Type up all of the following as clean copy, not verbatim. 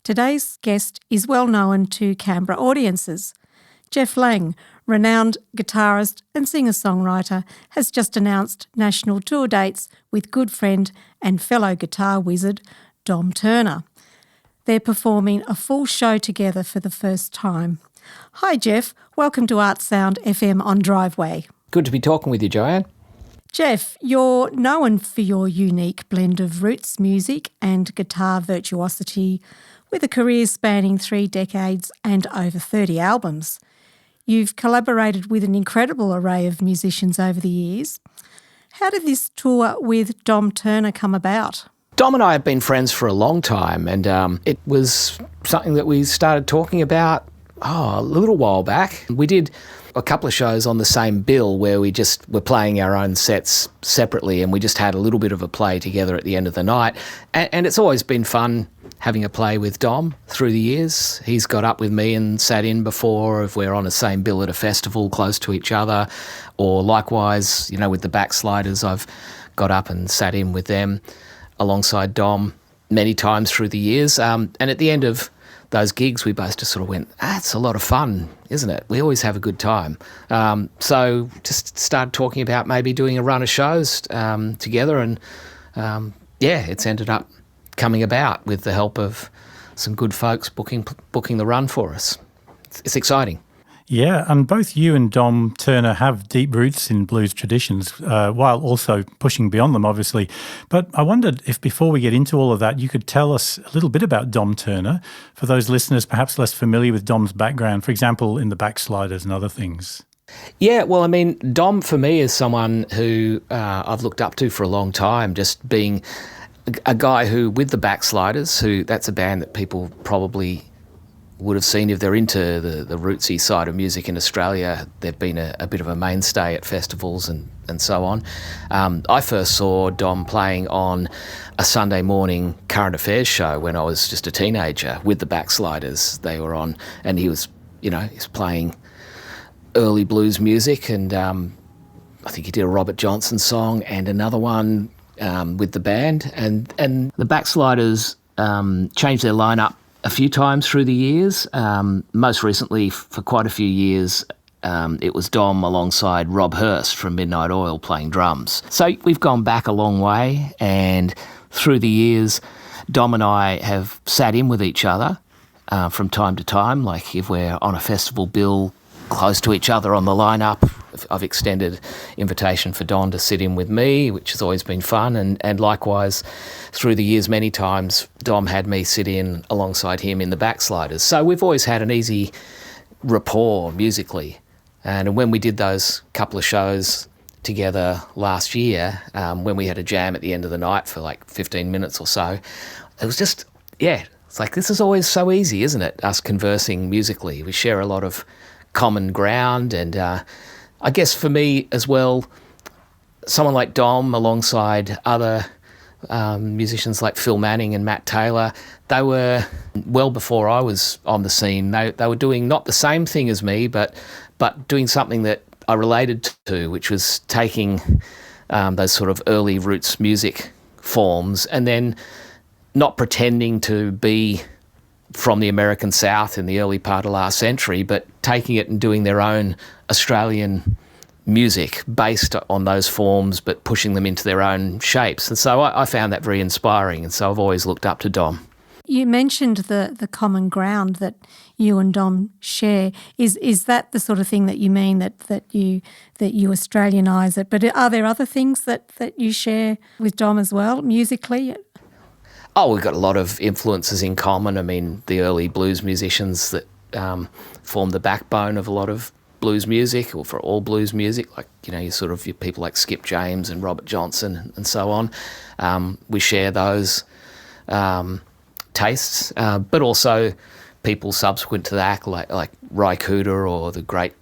Today's guest is well known to Canberra audiences. Jeff Lang, renowned guitarist and singer-songwriter, has just announced national tour dates with good friend and fellow guitar wizard Dom Turner. They're performing a full show together for the first time. Hi Jeff, welcome to ArtSound FM on Driveway. Good to be talking with you, Joanne. Jeff, you're known for your unique blend of roots music and guitar virtuosity, with a career spanning 3 decades and over 30 albums. You've collaborated with an incredible array of musicians over the years. How did this tour with Dom Turner come about? Dom and I have been friends for a long time, and it was something that we started talking about a little while back. We did a couple of shows on the same bill where we just were playing our own sets separately, and we just had a little bit of a play together at the end of the night. And it's always been fun having a play with Dom through the years. He's got up with me and sat in before if we're on the same bill at a festival close to each other, or likewise, with the Backsliders, I've got up and sat in with them alongside Dom many times through the years. And at the end of those gigs, we both just sort of went, it's a lot of fun, isn't it? We always have a good time. So just started talking about maybe doing a run of shows together, and it's ended up coming about with the help of some good folks booking the run for us. It's exciting. Yeah, and both you and Dom Turner have deep roots in blues traditions, while also pushing beyond them, obviously. But I wondered if before we get into all of that, you could tell us a little bit about Dom Turner, for those listeners perhaps less familiar with Dom's background, for example, in the Backsliders and other things. Yeah, well, Dom for me is someone who I've looked up to for a long time, just being a guy who, with the Backsliders, that's a band that people probably would have seen if they're into the rootsy side of music in Australia. They've been a bit of a mainstay at festivals and so on. I first saw Dom playing on a Sunday morning current affairs show when I was just a teenager with the Backsliders. They were on, and he was, he's playing early blues music, and I think he did a Robert Johnson song and another one with the band. And the Backsliders changed their lineup a few times through the years. Most recently, for quite a few years, it was Dom alongside Rob Hurst from Midnight Oil playing drums. So we've gone back a long way, and through the years, Dom and I have sat in with each other from time to time, like if we're on a festival bill close to each other on the lineup. I've extended invitation for Don to sit in with me, which has always been fun, and likewise through the years many times Dom had me sit in alongside him in the Backsliders. So we've always had an easy rapport musically, and when we did those couple of shows together last year, when we had a jam at the end of the night for like 15 minutes or so, it was just, it's like, this is always so easy, isn't it, us conversing musically. We share a lot of common ground, and I guess for me as well, someone like Dom alongside other musicians like Phil Manning and Matt Taylor, they were, well before I was on the scene, they were doing not the same thing as me, but doing something that I related to, which was taking those sort of early roots music forms and then not pretending to be from the American South in the early part of last century, but taking it and doing their own Australian music based on those forms, but pushing them into their own shapes. And so I found that very inspiring, and so I've always looked up to Dom. You mentioned the common ground that you and Dom share. Is that the sort of thing that you mean, that you Australianise it? But are there other things that you share with Dom as well, musically? Oh, we've got a lot of influences in common. The early blues musicians that formed the backbone of a lot of blues music, or for all blues music, like, your people like Skip James and Robert Johnson and so on. We share those tastes, but also people subsequent to that, like Ry Cooder, or the great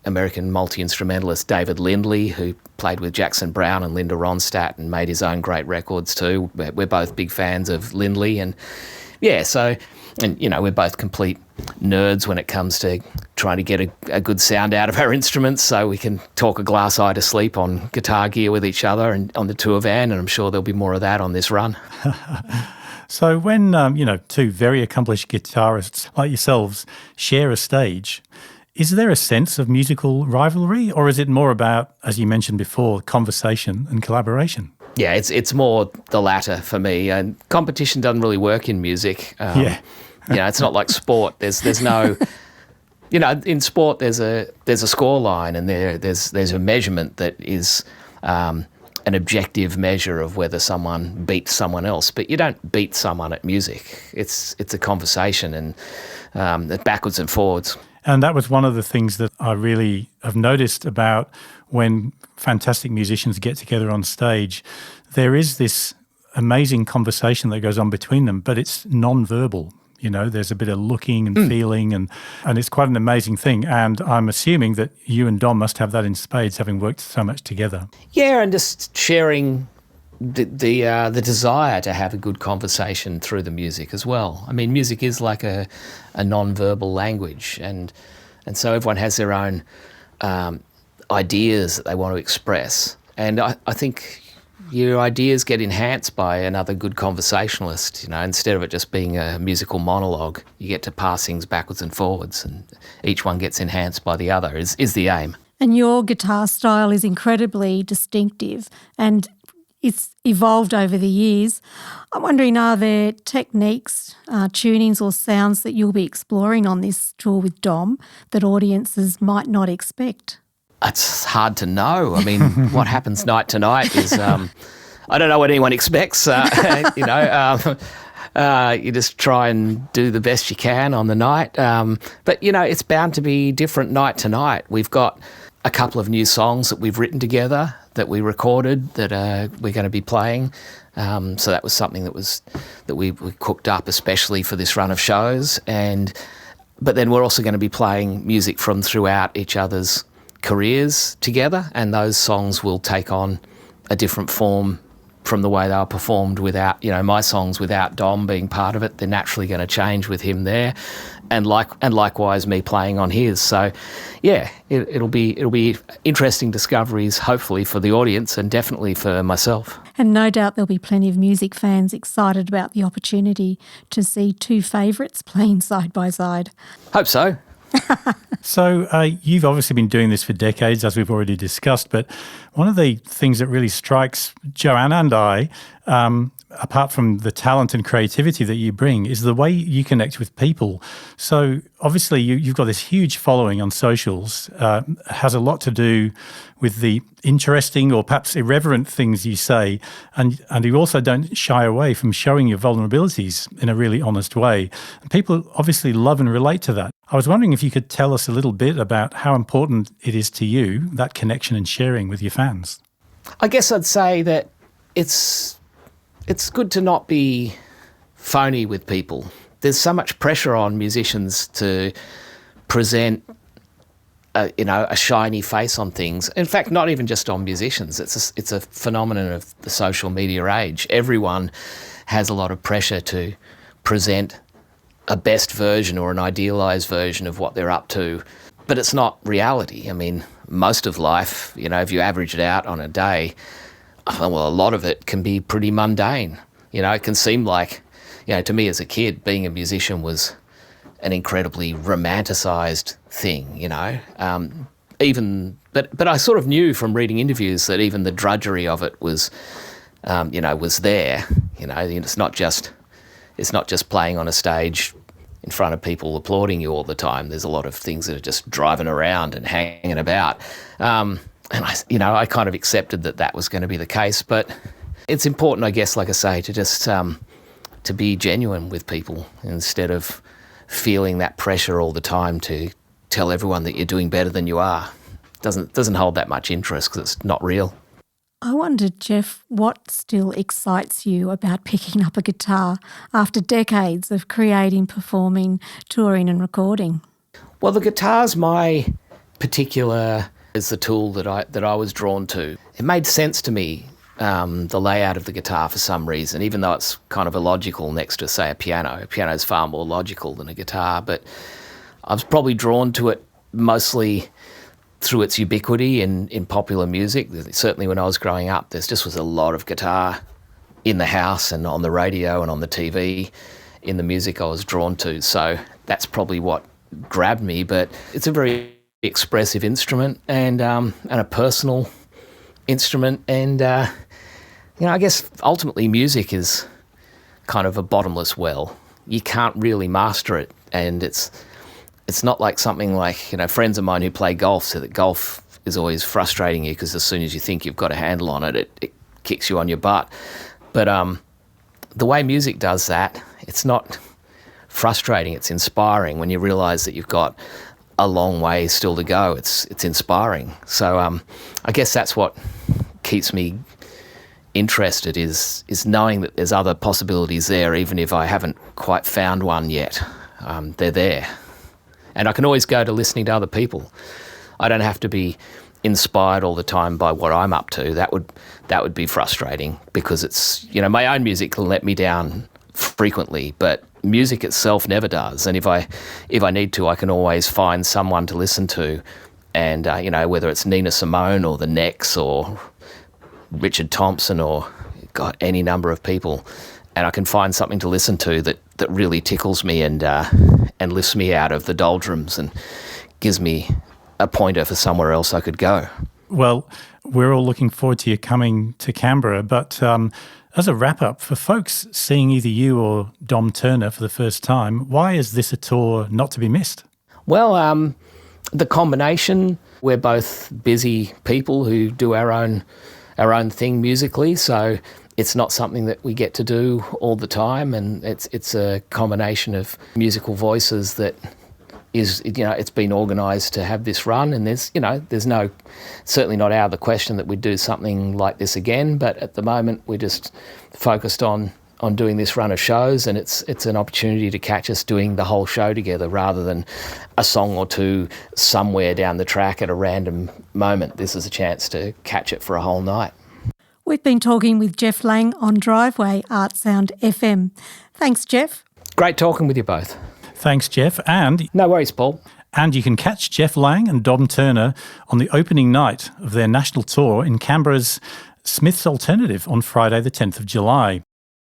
American multi-instrumentalist David Lindley, who played with Jackson Browne and Linda Ronstadt and made his own great records too. We're both big fans of Lindley, and we're both complete nerds when it comes to trying to get a good sound out of our instruments, so we can talk a glass eye to sleep on guitar gear with each other and on the tour van, and I'm sure there'll be more of that on this run. So when, two very accomplished guitarists like yourselves share a stage, is there a sense of musical rivalry, or is it more about, as you mentioned before, conversation and collaboration? Yeah, it's more the latter for me. And competition doesn't really work in music. It's not like sport. There's no, in sport there's a score line, and there's a measurement that is an objective measure of whether someone beats someone else. But you don't beat someone at music. It's a conversation, and backwards and forwards. And that was one of the things that I really have noticed about when fantastic musicians get together on stage. There is this amazing conversation that goes on between them, but it's non-verbal. There's a bit of looking and feeling, and it's quite an amazing thing. And I'm assuming that you and Dom must have that in spades, having worked so much together. Yeah, and just sharing the desire to have a good conversation through the music as well. I mean, music is like a non-verbal language, and so everyone has their own ideas that they want to express. And I think your ideas get enhanced by another good conversationalist. Instead of it just being a musical monologue, you get to pass things backwards and forwards, and each one gets enhanced by the other is the aim. And your guitar style is incredibly distinctive, and it's evolved over the years. I'm wondering, are there techniques, tunings or sounds that you'll be exploring on this tour with Dom that audiences might not expect? It's hard to know. I mean, what happens night to night is, I don't know what anyone expects. You just try and do the best you can on the night. But, it's bound to be different night to night. We've got a couple of new songs that we've written together that we recorded that we're going to be playing. So that was something that we cooked up especially for this run of shows. But then we're also going to be playing music from throughout each other's careers together, and those songs will take on a different form from the way they were performed without, my songs without Dom being part of it. They're naturally going to change with him there, and likewise me playing on his. So, yeah, it'll be interesting discoveries, hopefully for the audience and definitely for myself. And no doubt there'll be plenty of music fans excited about the opportunity to see two favourites playing side by side. Hope so. So you've obviously been doing this for decades, as we've already discussed, but one of the things that really strikes Joanne and I, apart from the talent and creativity that you bring, is the way you connect with people. So obviously you've got this huge following on socials, has a lot to do with the interesting or perhaps irreverent things you say, and you also don't shy away from showing your vulnerabilities in a really honest way. And people obviously love and relate to that. I was wondering if you could tell us a little bit about how important it is to you, that connection and sharing with your fans. I guess I'd say that it's good to not be phony with people. There's so much pressure on musicians to present a shiny face on things. In fact, not even just on musicians. It's a phenomenon of the social media age. Everyone has a lot of pressure to present a best version or an idealised version of what they're up to. But it's not reality. I mean, most of life, if you average it out on a day, well, a lot of it can be pretty mundane. It can seem like, to me as a kid, being a musician was an incredibly romanticised thing, But I sort of knew from reading interviews that even the drudgery of it was there. It's not just playing on a stage in front of people applauding you all the time. There's a lot of things that are just driving around and hanging about. And I kind of accepted that was going to be the case. But it's important, I guess, like I say, to just to be genuine with people instead of feeling that pressure all the time to tell everyone that you're doing better than you are. Doesn't hold that much interest because it's not real. I wondered, Jeff, what still excites you about picking up a guitar after decades of creating, performing, touring and recording? Well, the guitar's my particular is the tool that I was drawn to. It made sense to me, the layout of the guitar for some reason, even though it's kind of illogical next to, say, a piano. A piano is far more logical than a guitar, but I was probably drawn to it mostly through its ubiquity in popular music. Certainly when I was growing up, there just was a lot of guitar in the house and on the radio and on the TV in the music I was drawn to. So that's probably what grabbed me. But it's a very expressive instrument and a personal instrument. And, I guess ultimately music is kind of a bottomless well. You can't really master it. And it's not like something like, friends of mine who play golf say that golf is always frustrating you because as soon as you think you've got a handle on it, it kicks you on your butt. But the way music does that, it's not frustrating, it's inspiring when you realise that you've got a long way still to go. It's inspiring. So I guess that's what keeps me interested is knowing that there's other possibilities there, even if I haven't quite found one yet. They're there. And I can always go to listening to other people. I don't have to be inspired all the time by what I'm up to. That would be frustrating because it's, my own music can let me down frequently, but music itself never does. And if I need to, I can always find someone to listen to. And, whether it's Nina Simone or the Necks or Richard Thompson or, God, any number of people. And I can find something to listen to that really tickles me and lifts me out of the doldrums and gives me a pointer for somewhere else I could go. Well, we're all looking forward to you coming to Canberra, but as a wrap-up, for folks seeing either you or Dom Turner for the first time, why is this a tour not to be missed? Well, the combination, we're both busy people who do our own thing musically, so it's not something that we get to do all the time, and it's a combination of musical voices that is, it's been organised to have this run, and there's no, certainly not out of the question that we'd do something like this again, but at the moment we're just focused on doing this run of shows, and it's an opportunity to catch us doing the whole show together rather than a song or two somewhere down the track at a random moment. This is a chance to catch it for a whole night. We've been talking with Jeff Lang on Driveway ArtSound FM. Thanks, Jeff. Great talking with you both. Thanks, Jeff. And no worries, Paul. And you can catch Jeff Lang and Dom Turner on the opening night of their national tour in Canberra's Smith's Alternative on Friday the 10th of July.